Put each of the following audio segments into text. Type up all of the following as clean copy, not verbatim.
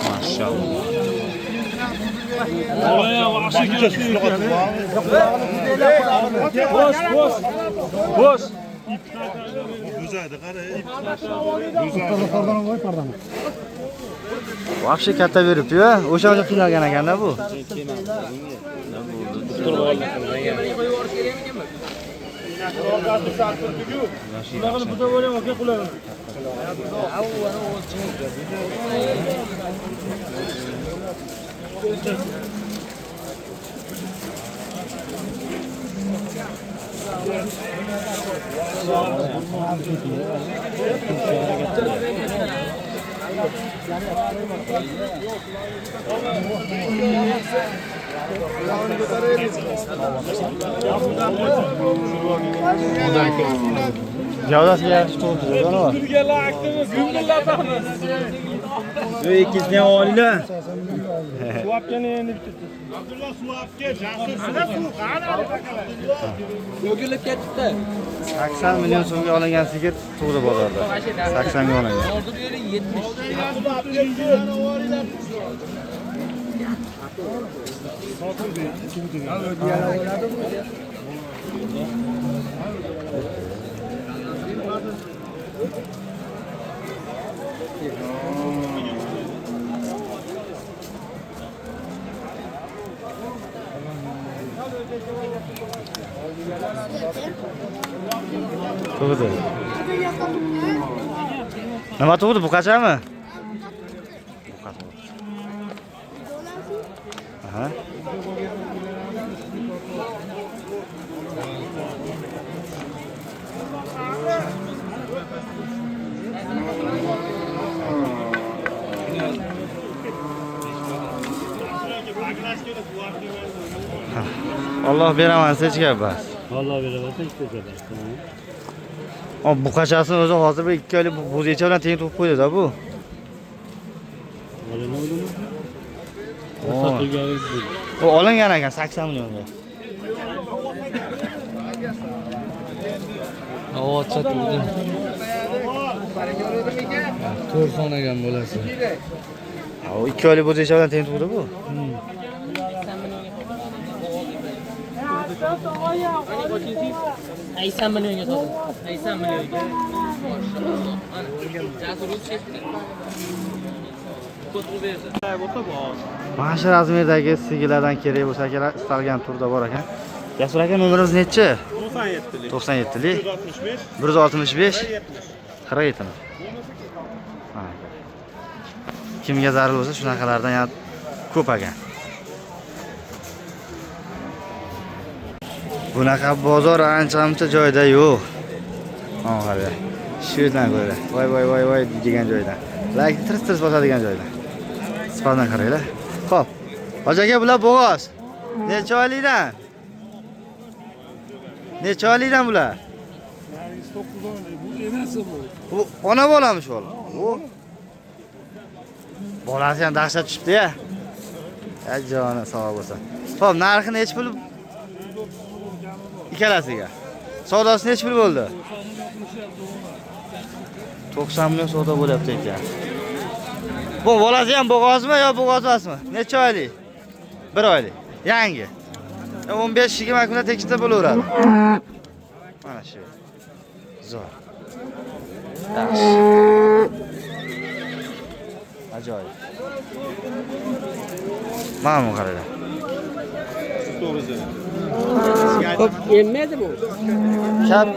Maşallah. Boş. Вообще katta beribdi-yu. O'sha qiynalgan ekanda bu. Gavdasiga yaxshi to'g'ri jo'g'on. Bu ikkisini olinglar. Suapkani endi bitta. Abdulla suapga, Jasur suv qani? Yo'g'ilib ketibdi. 80 million so'mga olingan sigir to'g'ri bozorda. 80 ga olingan. Hozir beri 70. To'g'ri. Nima to'g'ri, bu qachami? Aha. Allah beraman hech gap bas. Allah beraman hech gap bas. Bu qachasini o'zi hozir bir 2 oylik bo'zaycha bilan teng to'p qo'ydi-da bu. O olingan ekan 80 millionga. Avotcha turdi. 4 sonagan bo'lasi. O 2 oylik bo'zaycha bilan teng to'pdi bu. 80 millionga sotdim. 80 millionga. Jasur o'tib Mana shu razmerdagi sigirlardan kerak bo'lsa kerak istalgan turda bor ekan. Jasur aka nomerimiz nechi? 97lik. 97lik. 165. 165 47. Ha. Kimga zarur bo'lsa shunaqalardan yana ko'p ekan. Bunaqa bozor ancha-muncha joyda yo'q. Mana qarang. Shu yerdan ko'ra. Voy degan joydan. Like tirs bosadigan joydan. Sifatdan qaranglar. Xo'p. Hoji aka bular bo'g'oz. Necha oylikdan? Necha oylikdan bular? 9 oylik. Bu enasi bu. Bu ona bolamish bola. Bu bolasi ham dahshat tushibdi-ya. Ajjoni sog' bo'lsa. Xo'p, narxi necha pul? Ikkalasiga. Savdosi necha pul bo'ldi? 90 million savdo bo'lyapti ekan. Bu bolasi ham bo'g'ozmi yo bo'g'oz emasmi? Necha oylik? 1 oylik. Yangi. 15-20 kunda tekisda bo'laveradi. Mana shu. Zo'r. Yaxshi. Ajoyib. Mana bu qaranglar. Ko'p yemmaydi bu.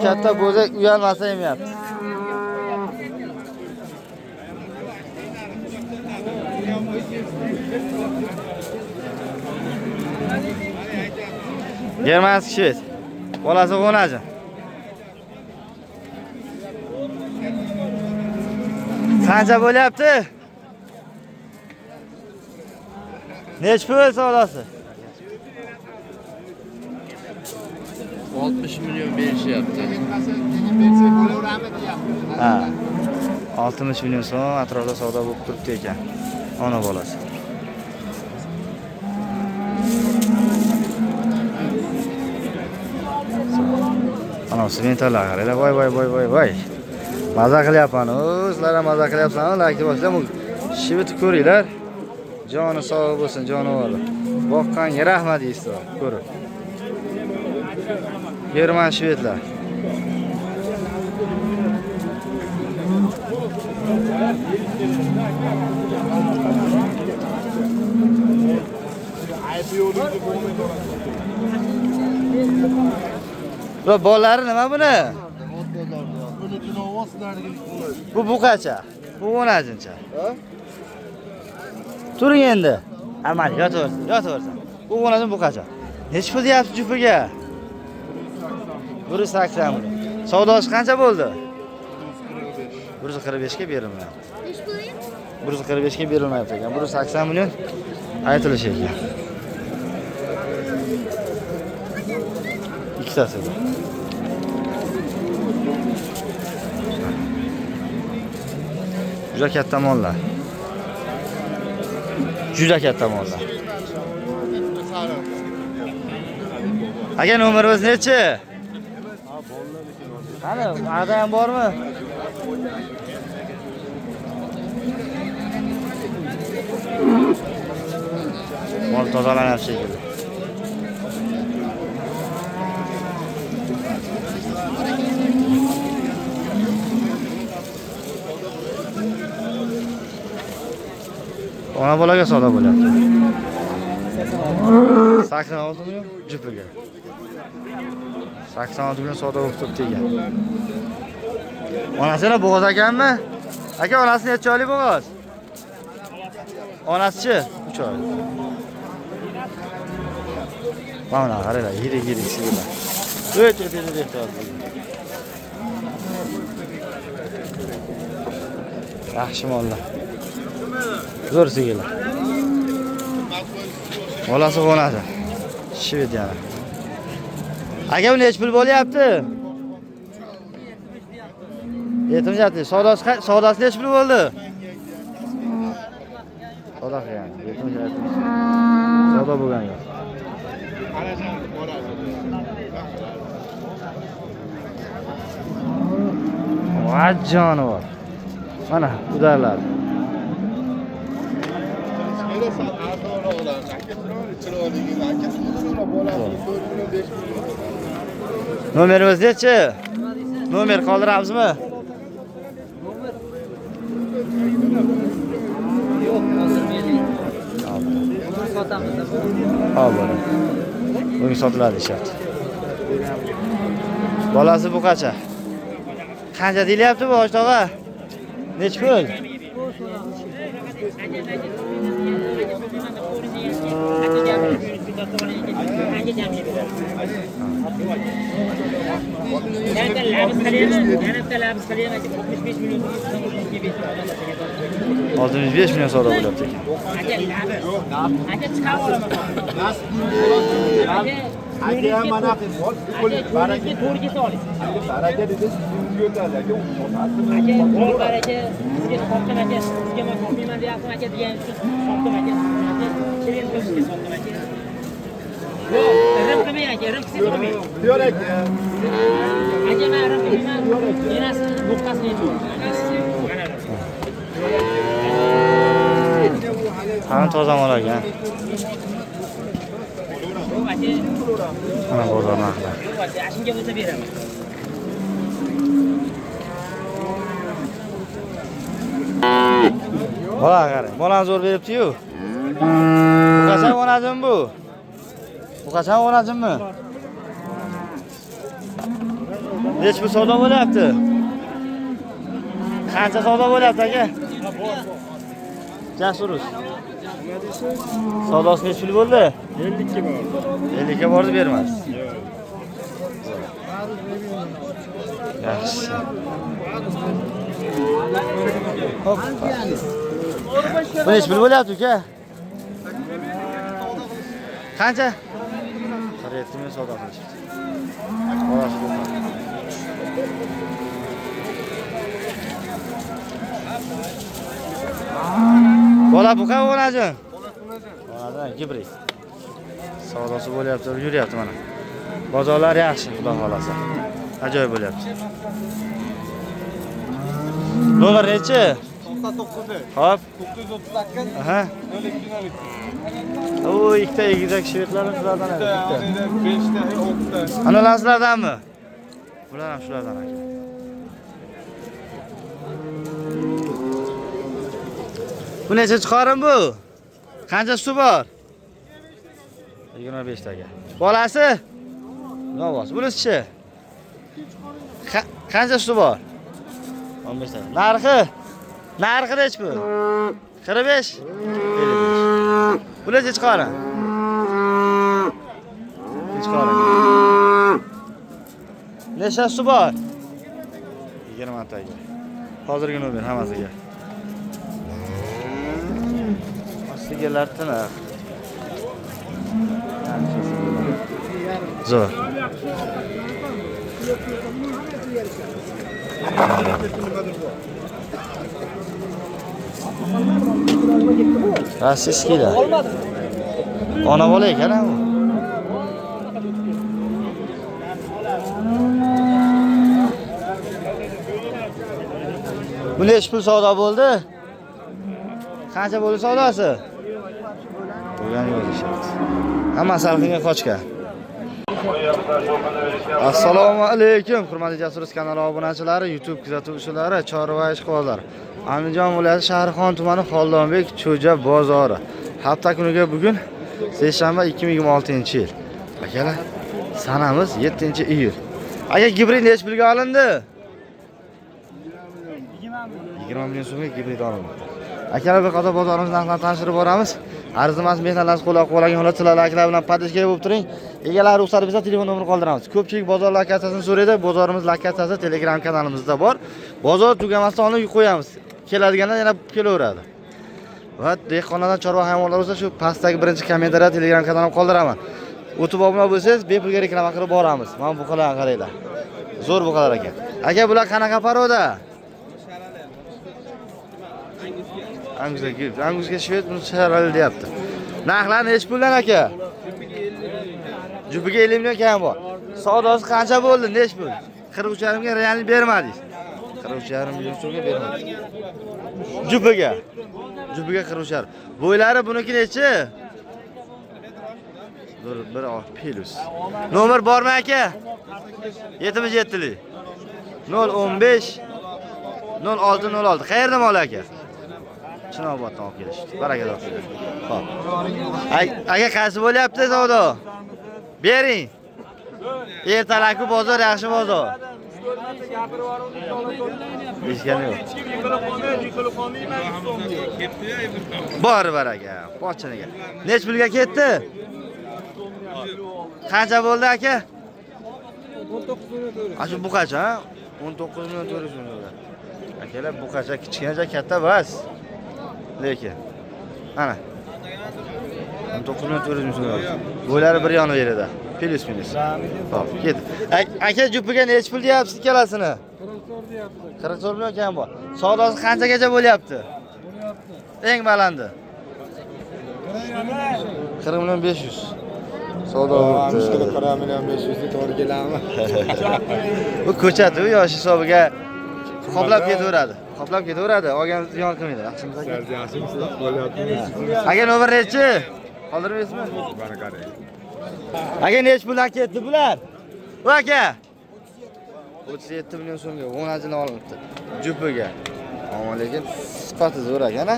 Katta bo'zak uyalmasa yemayapti. Germanski shvet. Bolasi o'naji. Qancha bo'lyapti? Nech pul savdosi? 60 milyon berishyapti. Ha. 60 million so'm atrofida savdo bo'lib turibdi ekan. Ona bolasi. Ana simentallar qaranglar. Voy. Maza qilyapman. O'zlari maza qilyapsan. Like boshlab shivitni ko'ringlar. Joni sog' bo'lsin, jonivor. Boqqanga rahmat deysiz, ko'rib. German shvedlar. Bu bolalari nima buni? Bu qancha? Bu 10-cha. Turing endi. Amal yotaversin. Bu 10 bu qancha? Nech pul deyapsiz jupiga? 180 million. Savdosi qancha bo'ldi? 145 ga berilmayapti. 145 ga berilmayapti ekan. 180 million aytilishi ekan. Ikkitasi. Juda katta mollar. Juda katta mollar. Aka nomeringiz nechi? Qani, ada ham bormi? Mol tozalanyapti shekilli. Ona bolaga savdo bo'lyapti. 86 million jupiga. 86 million savdo bo'lib turibdi ekan. Onasini bo'g'oz ekanmi? Aka, onasi necha oylik bo'g'oz? Onasi-chi? 3 oylik. Mana qaranglar, yirik sigirlar. O'ta turadi. Yaxshi mollar. Zo'r sigirlar. Bolasi qo'nadi. Shved yana. Aka, uni nech pul bo'lyapti? Yetimjatli, savdosi nech pul bo'ldi? Savdo qilgan. Yetimjatli. Savdo bo'lgan yo'q. Voy jonivor. Mana, udarlar. Nomeringiz nechi? Nomer qoldiramizmi? Yo'q, qoldirmaylik. Sotamiz. Bo'ladi. Bugun sotiladi deyapti. Bolasi bu qancha? Qancha deyilyapti bu oshtoqa? Nech pul? Altı 5 milyon savdo bo'lyapti ekan. Aka mana bor, baraka to'rga soling. Baraka dedi, yo'llar aka, aka, baraka, sizga sotdim aka, sizga men sotmayman deyapman aka degan uchun sotdim aka. Keling, sizga sotdim aka. Yo'q, rim qilmang aka, rim qilsa bo'lmaydi. yo'q aka. Aka, men rim qilmayman. Menasi nuqtasini aytdim. Hamma toza mol ekan. Mana bozor narxlari. Shunga bo'lsa beraman. Bola qarang, bolani zo'r beribdi-yu. Bu qachon onajim bu? Bu qachon onajimmi? Nech pul savdo bo'lyapti? Qancha savdo bo'lyapti aka? Jasuruz. Savdosi nech pul bo'ldi? 52 bor. 50 ga bordi bermas. Yaxshi. Hop. Bu nech pul bo'lyapti uka? Qancha? 47 ming savdo qilishdi. Bolasi bo'ldi. Bola bu qancha onajin? Onajin gibrid. Savdosi bo'lyapti, yuryapti mana. Bozorlar yaxshi, xudo xolasa. Ajoyib bo'lyapti. Nomer nechi? 99. Hop. 938. Aha. 0212. O ikkita egizak shvedlarni shulardan aka. 5ta, 6ta. Analar sizlardanmi? Bular ham shulardan aka. Bu necha chiqarim bu? Qancha suti bor? 25 taga. Bolasi? Yo'q, bunisi-chi? Qancha suti bor? 15 taga. Narxi? Narxi nech bu? 45? 55. Bu necha chiqarim? Chiqarim. Necha suti bor? 20 taga. Hozirgi nomer hammasiga. Sigalar tiniq. Zo'r. Rossiyskilar. Ona bola ekan u. Bu nech pul savdo bo'ldi? Qancha bo'ldi savdosi? Qo'ygan yozishyapti. Hamma sarxinga qochgan. Assalomu alaykum, hurmatli Jasur kanali obunachilari, YouTube kuzatuvchilari, chorva ishqibozlar. Andijon viloyati Shahrixon tumani Xoldonbek Cho'ja bozori. Hafta kuniga bugun seshanba 2026-yil. Akalar, sanamiz 7-iyul. Aka, gibrid nech pulga olindi? 20 million so'mga gibrid olindi. Akalar, bir qator bozorimiz narxlarini tanishtirib boramiz. Arzimas mehnatlarni qo'llab-quvvatlagan holatlar bilan podishka bo'lib turing. Egalar ruxsat bersa telefon nomerini qoldiramiz. Ko'pchilik bozor lokatsiyasini so'raydi. Bozorimiz lokatsiyasi Telegram kanalimizda bor. Bozor tugamasdan olib qo'yamiz. Keladiganlar yana kelaveradi. Va dehqonlardan chorva hayvonlar bo'lsa shu pastdagi birinchi kommentariyada Telegram kanalimni qoldiraman. O'tib obuna bo'lsangiz, bepulga reklama qilib boramiz. Mana bu qilgan qaranglar. Zo'r bu qadar ekan. Aka, bular qanaqa paroda? Angusga shved buni sharali deyapti. Narxlar nech puldan aka? Jupiga 50 million kam bor. Savdosi qancha bo'ldi? Nech pul? 43.5 ga realni bermadingiz. 43.5 million so'mga bermadingiz. Jupiga 43.5. Bo'ylari buniki nechi? Bir plus. Nomer bormi aka? 77lik. 015 0606. Qayerda mol aka? Chinoboddan olib kelishdi. Barakalar olsun. Xo'p. Aka, qaysi bo'lyapti savdo? Bering. Ertalabki bozor yaxshi bozor. Eshitgani yo'q. Bor baraka, pochiniga. Nech pulga ketdi? Qancha bo'ldi aka? 19 million. Ashu bu qancha? 19 million 400 million. Akalar, bu qancha kichkinacha katta bas. Lekin ana 19 million 400 ming so'm. Bo'ylari bir yonib beradi. Plus minus. Xo'p, ket. Aka, jupiga nech pul deyapsiz ikkalasini? 44 deyapti. 44 million kam bor. Savdosi qanchagacha bo'lyapti? Eng balandi 40 million 500. Savdo bo'ldi. 40 million 500 ga to'g'ri keladimi? Bu ko'chat u yosh hisobiga qoplab ketaveradi. Qoplab ketaveradi. Olgan ziyon qilmaydi. Yaxshimiz aka? Yaxshimisiz? Bo'lyapti. Aka, nomer nechi? Qoldirmaysizmi? Barakalla. Aka, nech puldan ketdi bular? Bu aka 37 million so'mga 10 ajini olibdi. Jupiga. Ammo lekin sifati zo'r ekan-a?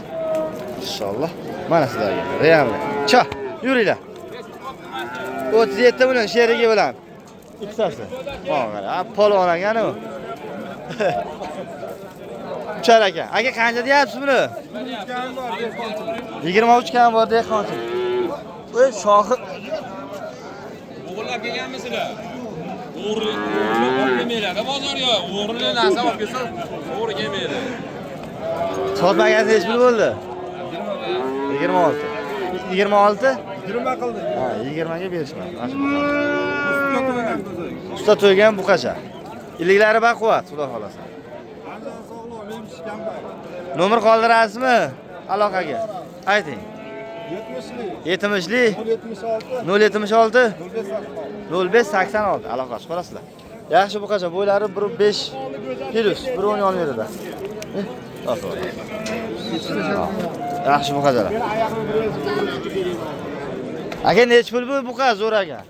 Inshaalloh. Mana sizlarga. Realni. Cha, yuringlar. 37 million sherigi bilan. Ikkitasi. Ha, polvon ekan u. Uchar aka. Aka, qancha deyapsiz buni? 23 kam bor dehqonchi. Voy, shoxi. O'g'irlab kelganmisizlar? O'g'irlab kelmaylar. Bozor yo'q. O'g'irli narsa olib kelsa, o'g'ri kelmaydi. Sotmagani nech pul bo'ldi? 26. 26? 20 qildi. Ha, 20 ga berishmadi. Usta to'ygan bu qancha? Iliklari baquvvat, xudo xolasa. Nomer qoldirasizmi? Aloqaga. Ayting. 70lik 076 0586 aloqa chiqarasizlar. Yaxshi bu qancha? Bo'ylari 1.5 plus 1.10 yonveradi. Yaxshi buqachalar. Aka nech pul bu buqa zo'r aka?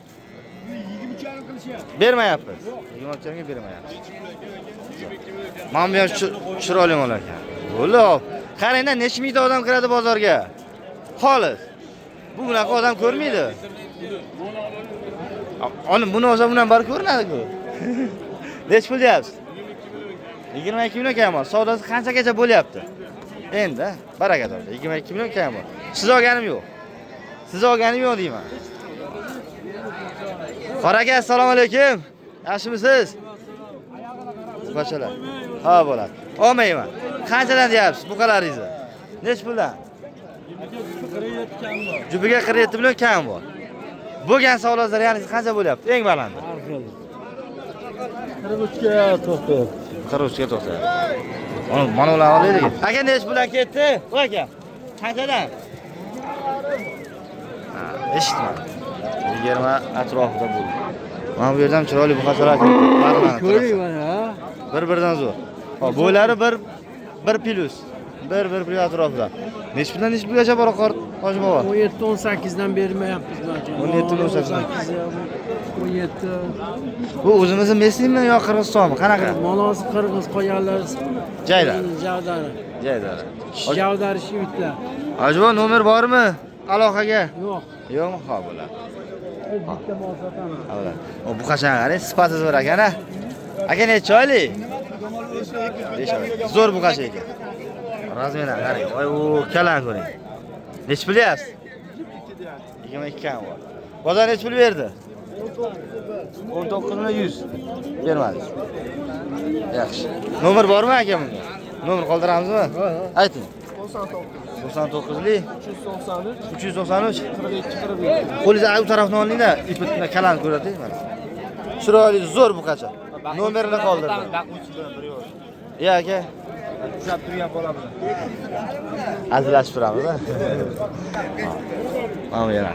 20,5 bermayapmiz. 20,5 ga bermayapmiz. Mana bu yosh chiroyli mol ekan. Bo'lib, qarangda necha mingta odam kiradi bozorga. Xolis. Bu bunaqa odam ko'rmaydi. Olim buni olsa bundan bari ko'rinadi-ku. Nech pul deyapsiz? 22 million kamol. Savdosi qanchagacha bo'lyapti? Endi baraka topdi. 22 million kamol. Siz olganim yo'q. Siz olganim yo'q deyman. Qora aka, assalomu alaykum. Yaxshimisiz? Qo'chalar. Ha, bo'ladi. Olmayman. Qanchadan deyapsiz buqalaringizni? Nech puldan? Jubiga 47 million kam bor. Bo'lgan savdolar ya'ni qancha bo'lyapti? Eng balandi. 43 ga to'xtadi. 43 ga to'xtadi. Mana ular olaylik. Aka nech puldan ketdi? Voy aka. Qanchadan? Ha, eshitdim. 20 atrofida bo'ldi. Mana bu yerdan chiroyli buqachalar ko'ring mana. Bir-biridan zo'r. Hop, bo'ylari bir plus. Bir plus atrofida. Nech pulgacha bor Hoji bobo? 17-18 dan bermayapmiz barcha. 17-18. 17. Bu o'zimizning Messimi yo Qirg'izistonmi? Qanaqa? Monosi qirg'iz qo'yganlar. Jaylar. Javdari. Jaylar. Javdari shivitlar. Hoji bobo nomer bormi? Aloqaga? Yo'q. Yo'qmi? Ha, bo'ladi. Bitta mol sotamiz. Ha, bo'ladi. O bu qachon qarang, sifati zo'r ekan-a. Aka necha oylik? 5 oylik. Zo'r bu qachon ekan. Razmeni qarang. Voy, u kalan ko'ring. Nech pul deyapsiz? 22 kam bor. Bozor nech pul berdi? 19 million 100. Bermadi. Yaxshi. Nomer bormi aka bunga? Nomer qoldiramizmi? Ayting. 99lik 393 qo'lingizni u tarafdan olingda, ipni kalan ko'radi mana. Chiroyli zo'r buqacha. Nomerini qoldirdim. Ya aka. Ushlab turgan bolamiz. Azlashib turamiz. Mana bu yana.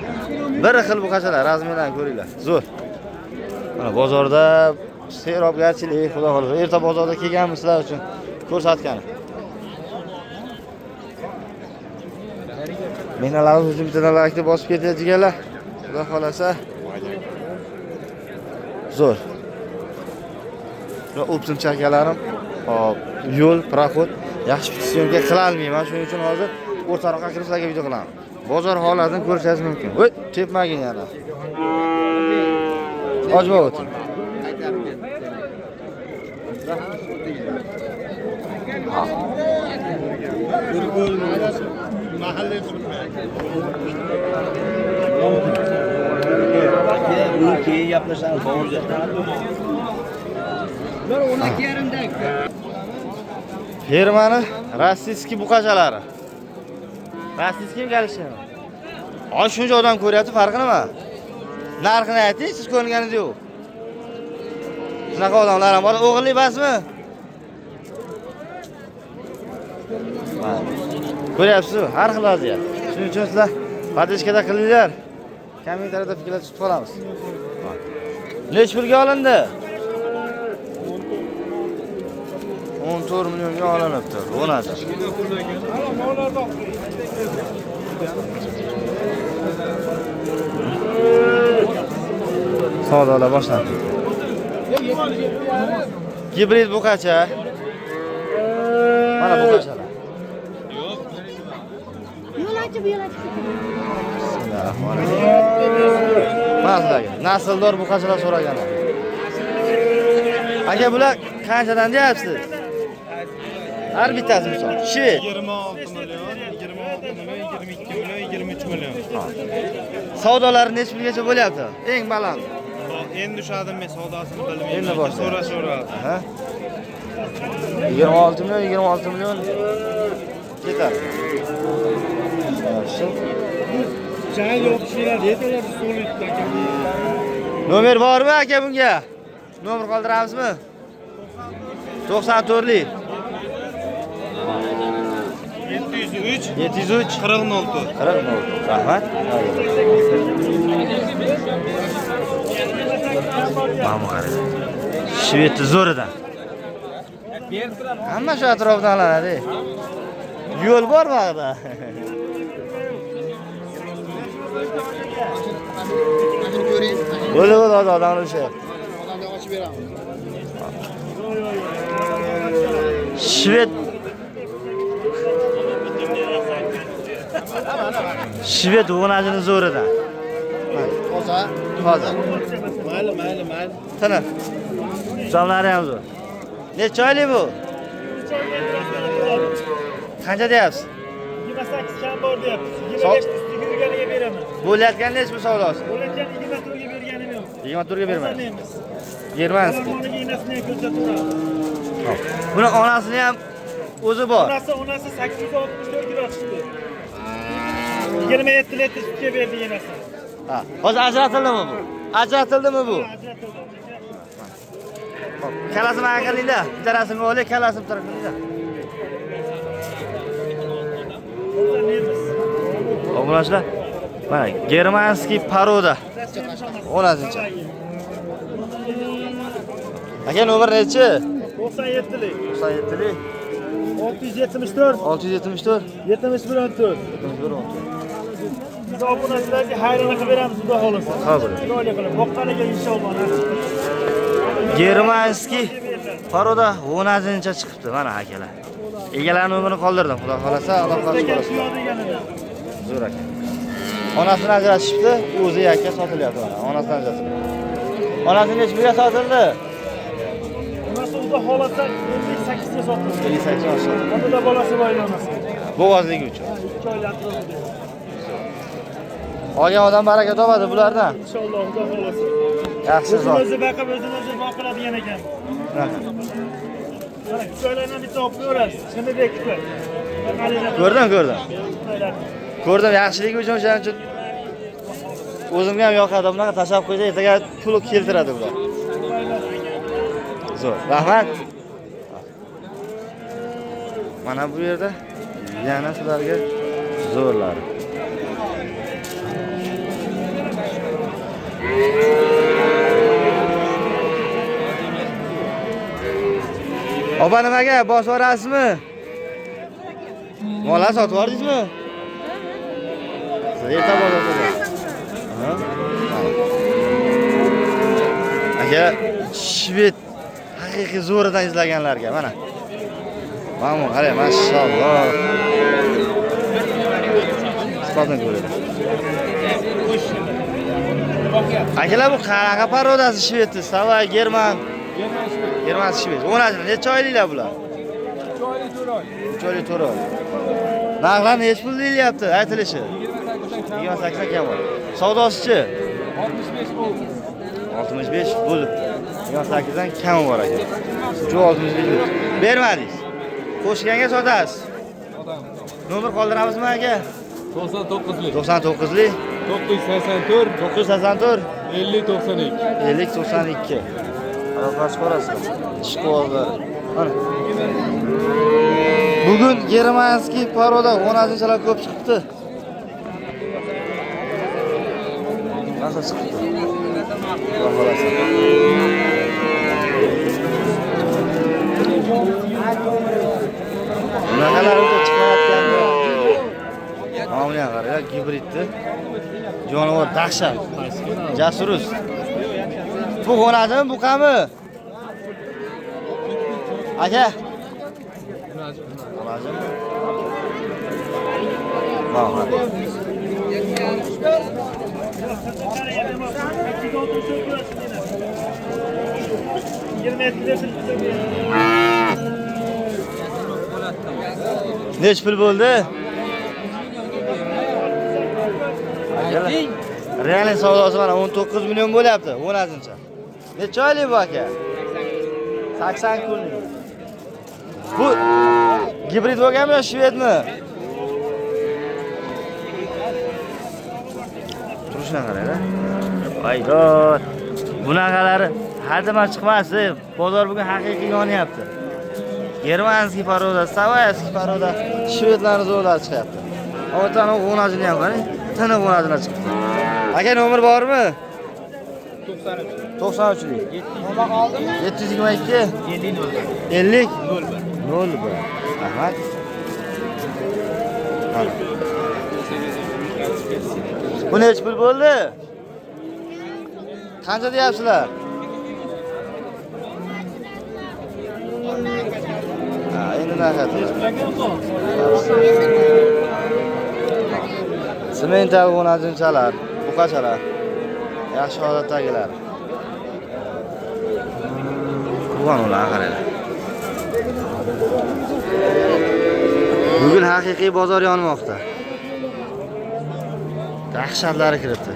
Bir xil buqachalar, razmeridan ko'ringlar. Zo'r. Mana bozorda serobgarchilik, xudo xolasa. Erta bozorda kelganmisizlar uchun ko'rsatganim. Menalarimiz uchun bittadan like'ni bosib ketadiganlar. Xudo xolasa. Zo'r. Va o'ptimchakalarim, hop, yo'l, proxod yaxshi syomka qila olmayman. Shuning uchun hozir o'rtaroqqa kirib sizlarga video qilaman. Bozor holatini ko'rishingiz mumkin. Voy, tepmagin yana. Hoji bobo o'ting. Mahalle Firmani rossiyskiy buqachalari. Rossiyskiy galishimi? Oy shuncha odam ko'ryapti, farqi nima? Narxini ayting, siz ko'rganingiz yo'q. Shunaqa odamlar ham bor. O'g'illik basmi? Ko'ryapsiz-ku, har xil vaziyat. Shuning uchun sizlar podishkada qilinglar. Kommentariyada fikrlar tutib qolamiz. Nech pulga olindi? 14 millionga olinibdi. Bo'ladi. Savdolar boshlandi. Gibrid buqacha. Mana buqachalar. Bismillahirrohmanirrohim. Nasldor buqachalar so'raganlar. Aka bular qanchadan deyapsiz? Har bittasi misol. Shvet. 26 million, 22 million, 23 million. Savdolari nech pulgacha bo'lyapti? Eng baland. Endi ushadim men savdosini bilmayman. Endi boshla. So'rashadi. Ha? 26 million ketar. Yaxshi. Chay yo'q kishilar deydilar, so'litdi aka. Nomer bormi aka bunga? Nomer qoldiramizmi? 94lik 703 4006. Rahmat. Mana qarang. Shveti zo'ridan. Hamma shu atrofdan olinadi. Yo'l bor bu yerda. Bo'ldi, odam urishyapti. Shved o'g'najini zo'ridan. Toza. Mayli. Tana. Jamlari ham zo'r. Necha oylik bu? Qancha deyapsiz? 28 kam bor deyapsiz. 25 ustiga yurganiga beraman. Bo'layotgan necha bu savdosi? Bo'layotgan 24 ga berganim yo'q. 24 ga bermaysiz. Bermaymiz. Bermaysiz. Uning enasini ham ko'rsataveramiz. Buni onasini ham o'zi bor. Onasi 864 kilo chiqdi. 27 litr sutga berdi enasi. Ha, hozir ajratildimi bu? Ajratildimi bu? Hop, kalasini mana qilinglar. Bittarasini olib, kalasini bitarib qilinglar. Obunachilar, mana germanskiy paroda. 10-chi. Aka nomer nechi? 97lik. 97lik. 674 674 7114. 7114. Biz obunachilarga hayron qilib beramiz, xudo xolasa. Qabul. Xudoga qilib, boqqaniga inshaalloh. Germanskiy paroda 10-chi chiqibdi mana akalar. Egalarning nomerini qoldirdim. Xudo xolasa, Alloh xohlasa. Zo'r aka. Onasini ajratishibdi, o'zi aka sotilyapti mana. Onasidan ajratibdi. Onasi necha pulga sotildi? Onasi xudo xolasa 58 ga sotildi. 58 ga sotildi. Onda bolasi bor onasi. Bo'g'ozligi uchun. 2 oylik atrofida. Olgan odam baraka topadi bulardan. Inshaalloh xudo xolasa. Yaxshi zot. O'zi baqib, o'zini boqiladigan ekan. Mana kuchlardan bitta olib ko'rasiz. Shunday kuchlar. Ko'rdim. Ko'rdim, yaxshiligi uchun o'shaning uchun o'zimga ham yoqadi. Bunaqa tashab qo'ysa, ertaga pul keltiradi bular. Zo'r. Rahmat. Mana bu yerda yana sizlarga zo'rlari. Oba nimaga bosib yuborasizmi? Mola sotib yubordingizmi? Erta bozorda. Aka, shved haqiqiy zo'ridan izlaganlarga mana. Mana qarang, mashalloh. Sifatini ko'radi. Akalar bu qanaqa parodasi shvedni? Savay German shved. 10 necha oyliklar bular? 3 oylik 4 oy. Narxlar necha pul deyilyapti aytilishi? 28 kam bor. Savdosichi? 65 bo'libdi. 28 dan kam bor ekan. Shu 65 bo'libdi. Bermadingiz. Qo'shganga sotasiz. Nomer qoldiramizmi aka? 99lik. 99lik 984 984 50 92. 50 92. Aloqasi ko'rasiz. Ishqozlar. Mana. Bugun germanskiy paroda 10-chilar ko'p chiqibdi. Nasıl chiqibdi? Bunaqalar o'ta chiqayotganda. Mana qaranglar, gibridni. Jonivor dahshat. Jasuruz. Bu xonadimi, bu qami? Aka. Xonadimi? Mana. 27 litr. Nech pul bo'ldi? Real savdosi mana 19 million bo'lyapti, 10-chi. Necha oylik bu aka? 80 kunlik. Bu gibrid bo'lganmi yo shvedmi? Turishini qaranglar. Voy-voy. Bunaqalari hadama chiqmasi. Bozor bugun haqiqiy yonyapti. Germanskiy paroda, savayskiy paroda, shvedlarning zo'rlari chiqyapti. O'tani 10-chini ham qarang. Tana 10-chilar chiqdi. Aka nomer bormi? 93'lik. 722 50 01. Rahmat. Mana. Bu necha pul bo'ldi? Qancha deyapsizlar? Ha, endi naqad. Semental g'onajinchalar, buqachalar. Yaxshi holatdagilar. Qurban ular qaranglar. Bugun haqiqiy bozor yonmoqda. Dahshatlari kiribdi.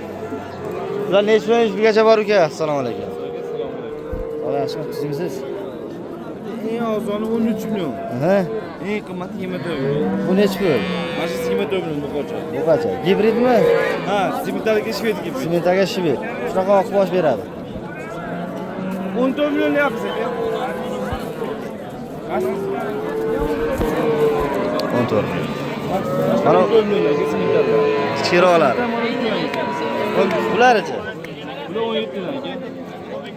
Ular necha pulgacha bor uka? Assalomu alaykum. Yaxshimi, qizingsiz? Eng arzoni 13 million. Ha? Eng qimmati 24 million. Bu necha pul? Mana shu 24 million buqacha. Buqacha. Gibridmi? Ha, simentalga shved gibi. Simentaga shved. Shunaqa oqib bosh beradi. 14 million deyapsiz aka. 14. Mana 14 million simentalga. kichikroqlar. Bular-chi? Bular 17 million aka.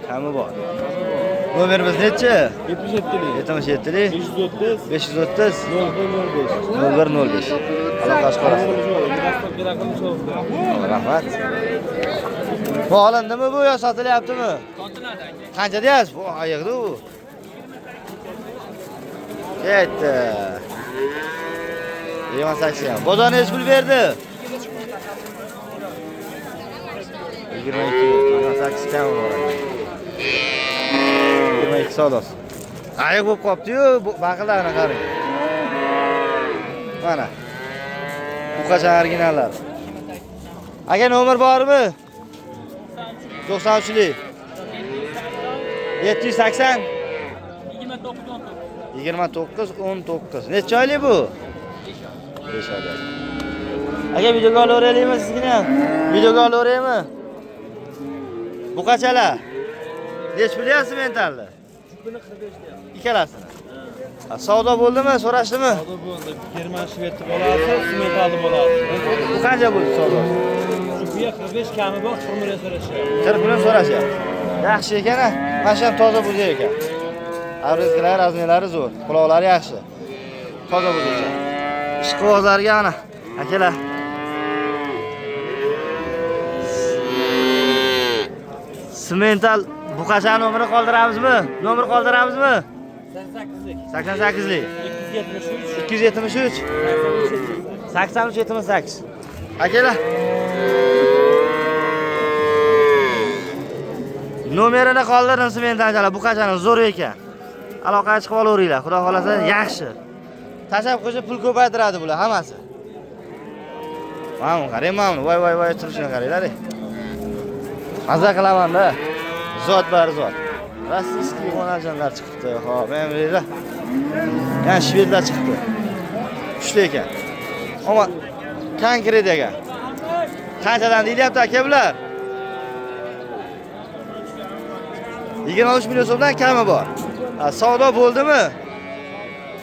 Kami bor. Nomerimiz nechi? 77lik. 77lik 530 530 0105. 0105. Aloqasi qolasiz. Rahmat. Bu olindimi bu yo sotilyaptimi? Sotiladi aka. Qancha deyapsiz? Bu ayiqdi u. Ketdi. 28 ham. Bozor necha pul berdi? 28 kam bor. 22 savdosi. Ayiq bo'lib qopti-yu, baqillarni qarang. Mana. Bu qachon originallar. Aka nomer bormi? 93lik. 780 29 19. Necha oylik bu? 5 oylik. Aka videoga olaveraylikmi sizgina ham? Videoga olaveraymi? Bu qachalar? Necha pul deyapsiz mentalni? Buni 45 deyapti. Ikkalasini. Savdo bo'ldimi? So'rashdimi? Savdo bo'ldi. German shvedni bolasi, simentalni bolasi. Bu qancha bo'ldi savdo? Shu 45 kami bor, 40 million so'rashyapti. 40 million so'rashyapti. Yaxshi ekan-a? Mana shu ham toza bo'zak ekan. Avrezkalari, razmerlari zo'r, quloqlari yaxshi. Toza bo'zak ekan. Ishqibozlarga ana, akalar. Simental buqacha nomerini qoldiramizmi? Nomer qoldiramizmi? 88lik. 273 8378. Akalar. Nomerini qoldiring simentalchalar, buqachani zo'r ekan. Aloqaga chiqib olaveringlar, xudo xolasa yaxshi. Tashlab qo'ysa pul ko'paytiradi bular hammasi. Mana qarang, mana voy turishini qaranglar. Mazza qilaman-da. Zot bar zot. Rossiyskiy xonajonlar chiqibdi. Xo'p, men bilinglar. Yana shvedlar chiqibdi. Kuchli ekan. Ammo konkret ekan. Qanchadan deyilyapti aka bular? 23 million so'mdan kami bor. Savdo bo'ldimi?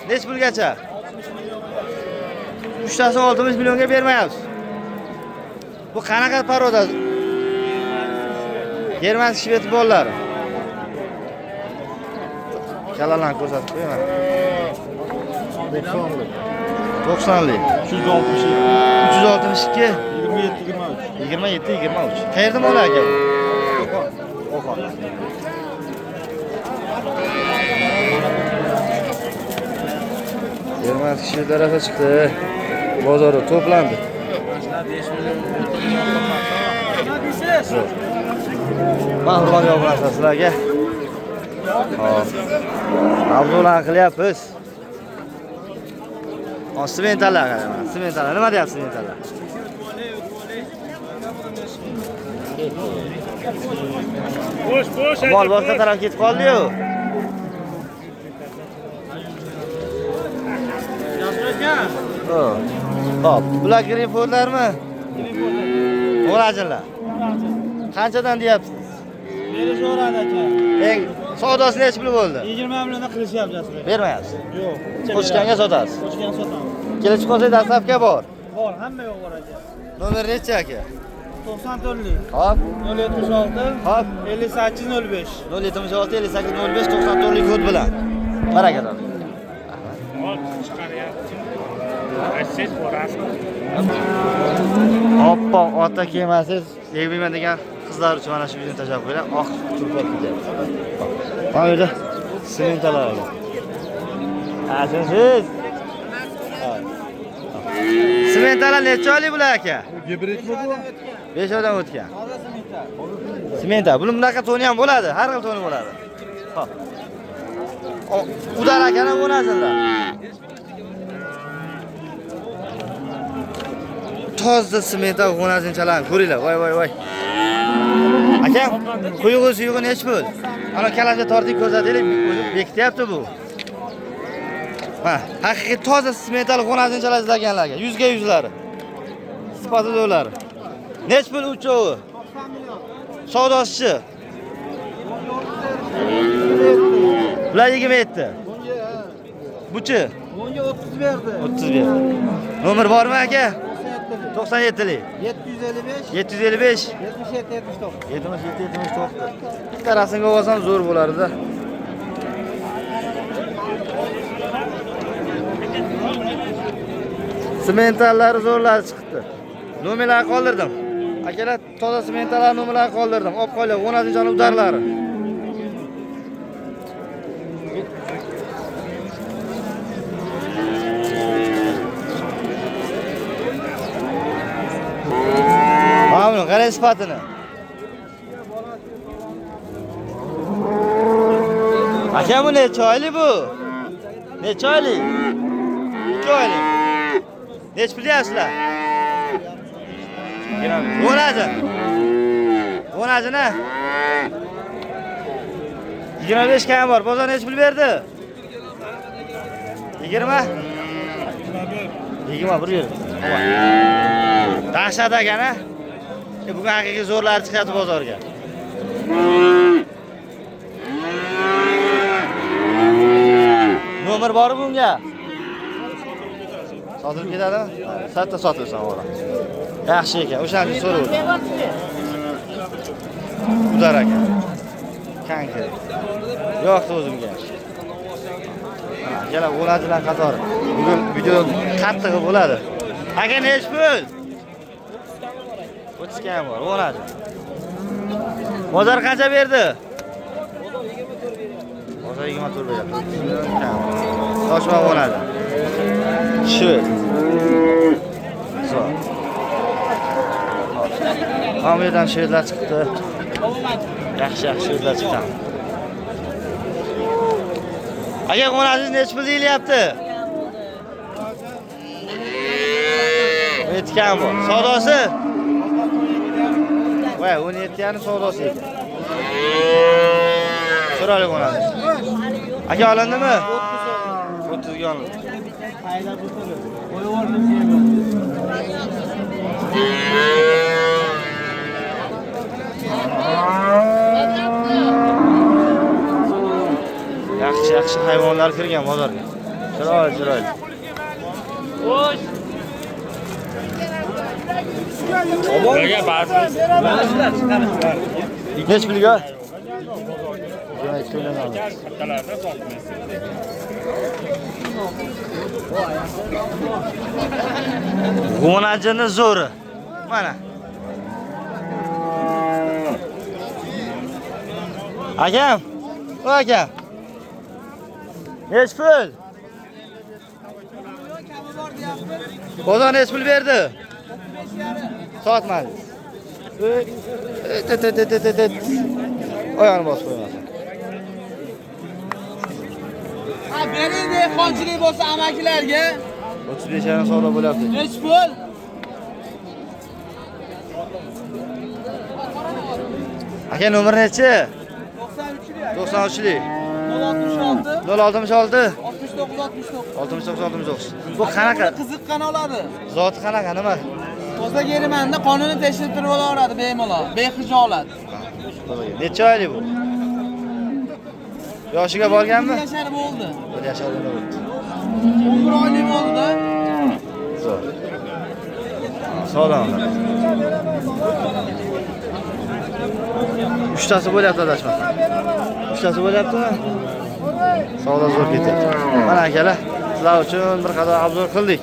Nech pulgacha? 3 tasini 60 millionga bermayapsiz. Bu qanaqa paroda? German shved bolalar. Kalalarni ko'rsatib qo'yaman. 90lik. 362 27 23. Qayerda mola aka bu? Qo'qon. German shvedlar asa chiqdi. Bozori to'plandi. Mahrum yo'qlasa sizlarga. Hop. Avzolar qilyapmiz. Simentallar qaraman. Simentallar nima deyapsiz simentallar? Bosh. Mol boshqa taraf ketib qoldi-yu. Hop, bular Greenfordlarmi? O'rajinlar. Qanchadan deyapsiz? Beri so'radi aka. Eng savdosi necha pul bo'ldi? 20 milliondan qilishyapsiz. Bermayapsiz. Yo'q. Qo'shganga sotasiz. Qo'shgan sotamiz. Kelib chiqsa dastavka bor. Bor, hamma yo'q bor aka. Nomer necha aka? 94'lik. Hop. 076 Hop. 58 05. 076 58 05 94lik kod bilan. Baraka toping. Oppoq ota kiyimasiz yegmayman degan qizlar uchun mana shu videoni tashlab qo'ying. Oq turpak kiyadi. Mana bu yerda sementalar bor. Siz. Sementalar necha oylik bular aka? Gibridmi bu? 5 oydan o'tgan. Sementa. Buning bunaqa toni ham bo'ladi, har xil toni bo'ladi. Hop. Udar akani o'nazinglar. Toza sementa g'o'nazinchalarni ko'ringlar. Voy. Akam, quyug'i suyug'i nech pul? Ana kalashga tortib ko'rsatinglar, o'zi bekityapti bu. Ha, haqiqiy toza sementali g'o'nazinchalar izlaganlarga 100 ga 100lari. Sifatidolari. Nech pul uchovi? 90 million. Savdosi. Bular 27. Buchi? 30 berdi. 30 berdi. Nomer bormi aka? 97lik. 755 755 77 79. 77 79. Bitta rasmga olsam zo'r bo'lardi. Sementalari zo'rlari chiqdi. Nomerlarni qoldirdim. Akalar toza sementallar nomerlarini qoldirdim. Olib qo'ylar 10-joni udarlari. Mana qarang sifatini. Aka bu necha oylik bu? Necha oylik? 2 oylik. Nech pul deyapsizlar? 10-jini. 25 kam bor. Bozor nech pul berdi? 20. 21 berdi. Dahshat ekan-a? Bugun haqiqiy zo'rlar chiqyapti bozorga. Nomer bormi bunga? Sotilib ketadimi? Satda sotilsan o'g'lim. Yaxshi ekan, o'shani so'rayver. Udar aka. Kanka. Yo'qdi o'zimga. Yana o'ladilar qatori. Bugun video qattiq bo'ladi. Aka nech pul? 30 kam bor, o'ladi. Bozor qancha berdi? Bozor 24 berdi. Toshma o'ladi. Shu. So. Hammadan she'rlar chiqdi. Yaxshi she'rlar chiqdi. Aka qo'nazingiz nech pul deyilyapti? 17 kam bor. Savdosi? Voy, 17 yani savdosi ekan. So'raylik qo'nazingiz. Aka olindimi? 30 ga olindi. Qaylar bu turi? Qo'yib Yaxshi hayvonlar kirgan bozorga. Chiroyli. Xo'sh. Nega ba'zi Nech pulga? kattalarda sotmaysiz. G'onajini zo'ri. Mana. Akam. O akam. Nech pul? Bozor nech pul berdi? Sotmadi. Oyog'ini bosib qo'ymasin. Ha, bering dehqonchilik bo'lsa amakilarga. 35 yarim savdo bo'lyapti. Nech pul? Aka nomer nechi? 93lik. 93lik. 066 066 69 69. Bu qanaqa? Qiziqqan oladi. Zoti qanaqa nima? Toza gerimanda qonuni tekshirtirib olaveradi bemalol, bexijolat. Necha oylik bu? Yoshiga borganmi? 1 yashar bo'ldi. 1 yashar bo'ldi. 11 oylik bo'ldi-da. Zo'r. Sog'lom. Uchtasi bo'lyapti adashmasam. Uchtasi bo'lyaptimi? Savdo zo'r ketyapti. Mana akalar, sizlar uchun bir qadar obzor qildik.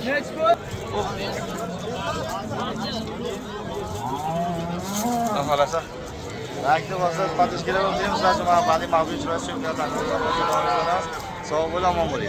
Xohlasa. Rakni bo'lsa, patishkilar bo'lsa, sizlar uchun ma'lumotli mavzu ijro etishga sog' bo'ling, omon bo'ling.